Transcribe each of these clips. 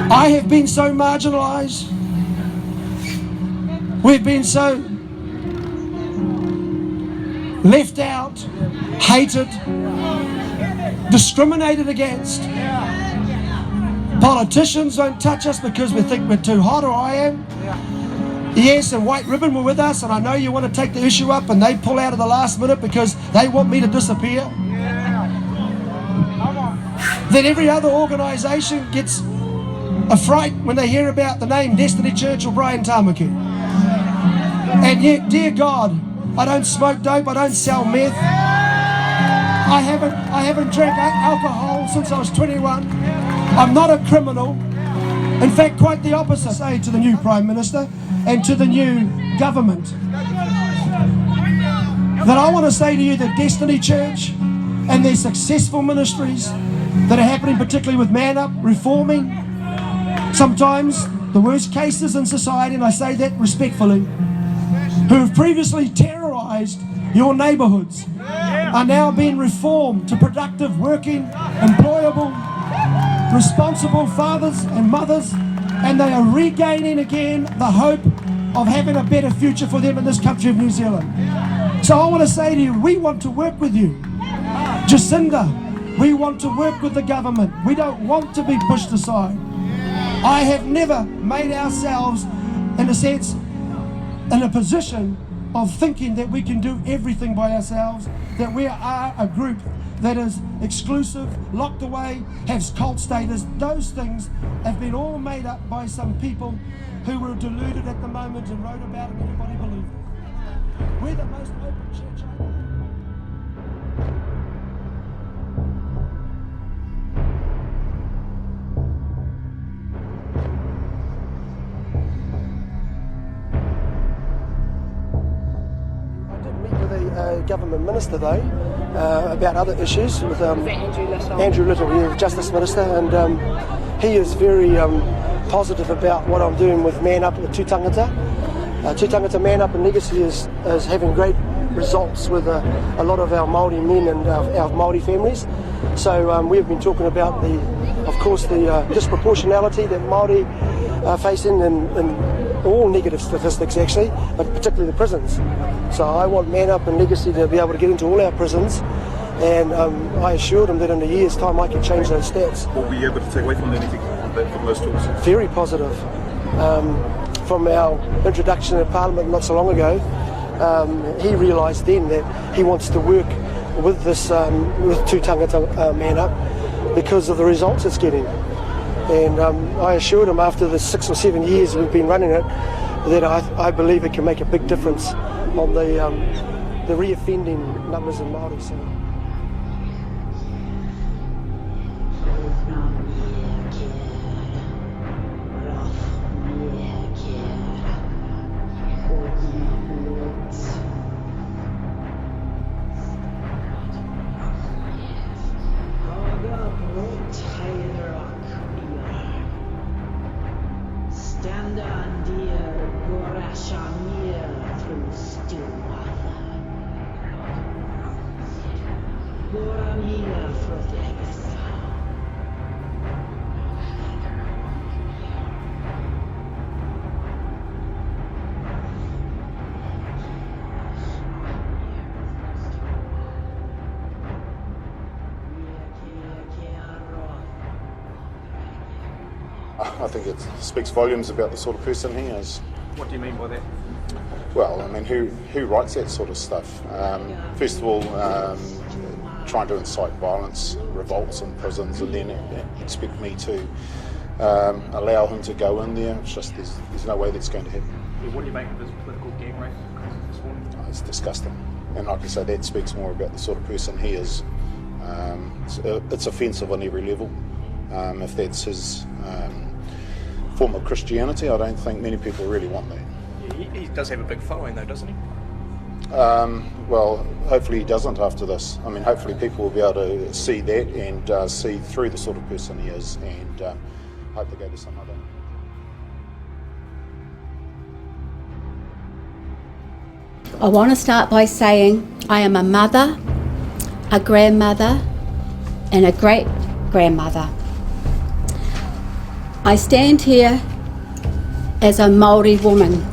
I have been so marginalised. We've been so left out, hated, discriminated against. Politicians won't touch us because we think we're too hot, or I am. Yes, and White Ribbon were with us, and I know you want to take the issue up, and they pull out at the last minute because they want me to disappear. Then every other organisation gets a fright when they hear about the name Destiny Church or Brian Tamaki. And yet, dear God, I don't smoke dope, I don't sell meth. I haven't drank alcohol since I was 21. I'm not a criminal. In fact, quite the opposite. I say to the new Prime Minister and to the new government that I want to say to you that Destiny Church and their successful ministries that are happening, particularly with Man Up, reforming, sometimes the worst cases in society, and I say that respectfully, who have previously terrorised your neighbourhoods, are now being reformed to productive, working, employable, responsible fathers and mothers, and they are regaining again the hope of having a better future for them in this country of New Zealand. So I want to say to you, we want to work with you. Jacinda, we want to work with the government. We don't want to be pushed aside. I have never made ourselves, in a sense, in a position of thinking that we can do everything by ourselves, that we are a group that is exclusive, locked away, has cult status. Those things have been all made up by some people who were deluded at the moment and wrote about it and everybody believed it. We're the most open church I know. Government minister though, about other issues with Andrew Little, Justice Minister, and he is very positive about what I'm doing with Man Up with Tūtangata. Tūtangata Man Up and Legacy is having great results with a lot of our Māori men and our Māori families. So we've been talking about the disproportionality that Māori are facing in all negative statistics actually, but particularly the prisons. So I want Man Up and Legacy to be able to get into all our prisons, and I assured them that in a year's time I can change those stats. What were you able to take away from anything from those talks? Very positive. From our introduction at Parliament not so long ago, he realised then that he wants to work with this with Tūtangata Man Up because of the results it's getting. And I assured him after the 6 or 7 years we've been running it that I believe it can make a big difference on the reoffending numbers in Māori. So. I think it speaks volumes about the sort of person he is. What do you mean by that? Well, I mean, who writes that sort of stuff? First of all, trying to incite violence, revolts in prisons, and then expect me to allow him to go in there. It's just there's no way that's going to happen. Yeah, what do you make of this political gang rape this morning? It's disgusting, and like I say, that speaks more about the sort of person he is. It's offensive on every level. If that's his form of Christianity, I don't think many people really want that. Yeah, he does have a big following though, doesn't he? Well, hopefully he doesn't after this. I mean, hopefully people will be able to see that and see through the sort of person he is, and hope they go to some other. I want to start by saying I am a mother, a grandmother, and a great-grandmother. I stand here as a Māori woman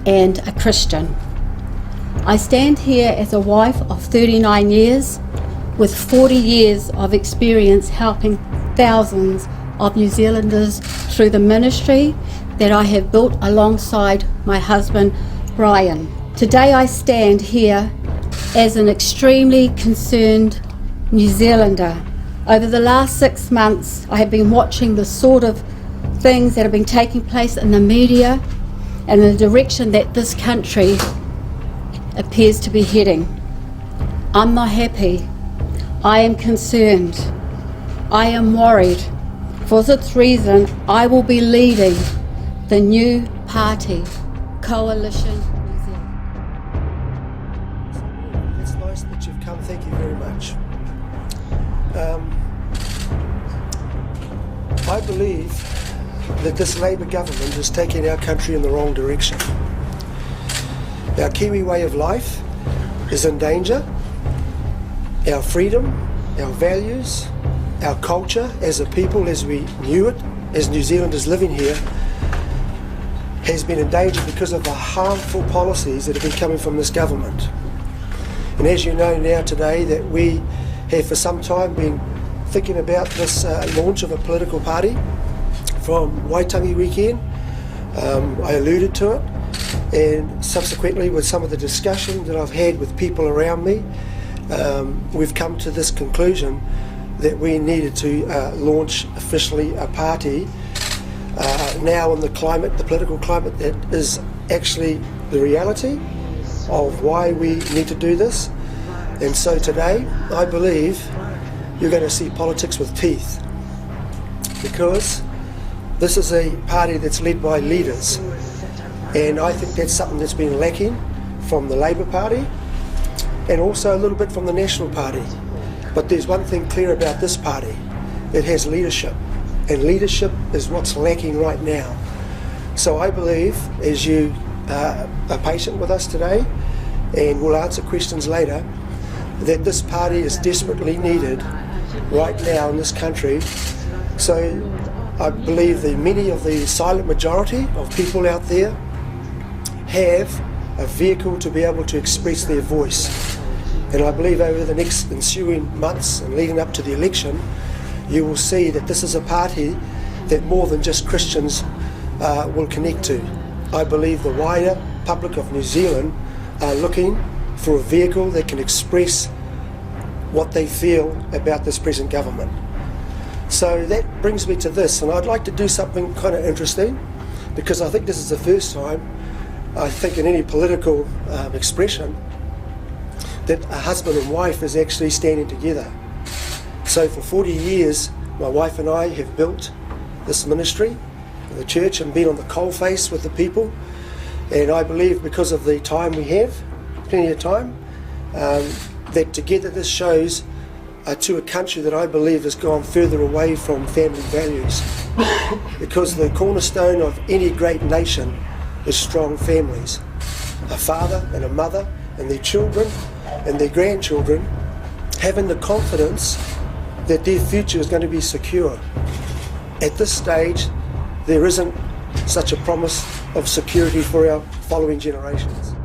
and a Christian. I stand here as a wife of 39 years with 40 years of experience helping thousands of New Zealanders through the ministry that I have built alongside my husband, Brian. Today I stand here as an extremely concerned New Zealander. Over the last 6 months, I have been watching the sort of things that have been taking place in the media and the direction that this country appears to be heading. I'm not happy. I am concerned. I am worried. For this reason, I will be leading the new party, Coalition New Zealand. It's nice that you've come. Thank you very much. I believe that this Labour government is taking our country in the wrong direction. Our Kiwi way of life is in danger. Our freedom, our values, our culture as a people, as we knew it, as New Zealanders living here, has been in danger because of the harmful policies that have been coming from this government. And as you know now today, that we have for some time been thinking about this launch of a political party from Waitangi weekend. I alluded to it, and subsequently with some of the discussion that I've had with people around me, we've come to this conclusion that we needed to launch officially a party now in the climate, the political climate that is actually the reality of why we need to do this. And so today, I believe you're going to see politics with teeth, because this is a party that's led by leaders, and I think that's something that's been lacking from the Labour Party and also a little bit from the National Party. But there's one thing clear about this party: it has leadership, and leadership is what's lacking right now. So I believe, as you are patient with us today, and we'll answer questions later, that this party is desperately needed right now in this country. So I believe that many of the silent majority of people out there have a vehicle to be able to express their voice. And I believe over the next ensuing months and leading up to the election, you will see that this is a party that more than just Christians will connect to. I believe the wider public of New Zealand are looking for a vehicle that can express what they feel about this present government. So that brings me to this, and I'd like to do something kind of interesting, because I think this is the first time, I think, in any political expression, that a husband and wife is actually standing together. So for 40 years, my wife and I have built this ministry, the church, and been on the coalface with the people. And I believe because of the time we have, plenty of time, that together this shows to a country that I believe has gone further away from family values. Because the cornerstone of any great nation is strong families. A father and a mother and their children and their grandchildren having the confidence that their future is going to be secure. At this stage, there isn't such a promise of security for our following generations.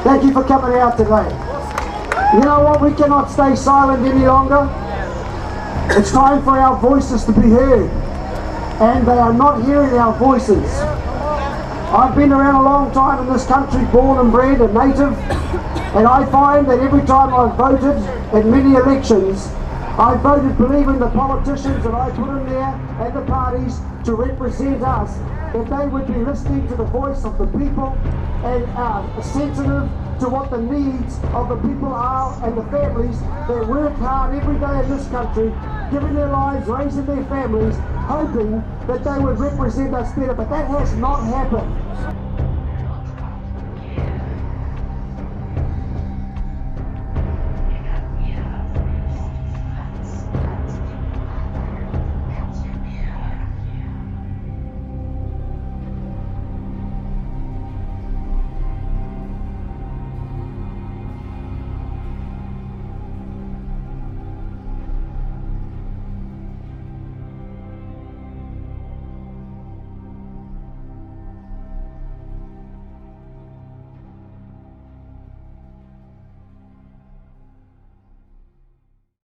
Thank you for coming out today. You know what? We cannot stay silent any longer. It's time for our voices to be heard. And they are not hearing our voices. I've been around a long time in this country, born and bred, a native, and I find that every time I've voted in many elections, I voted believing the politicians that I put in there and the parties to represent us, that they would be listening to the voice of the people and sensitive to what the needs of the people are and the families that work hard every day in this country, giving their lives, raising their families, hoping that they would represent us better. But that has not happened.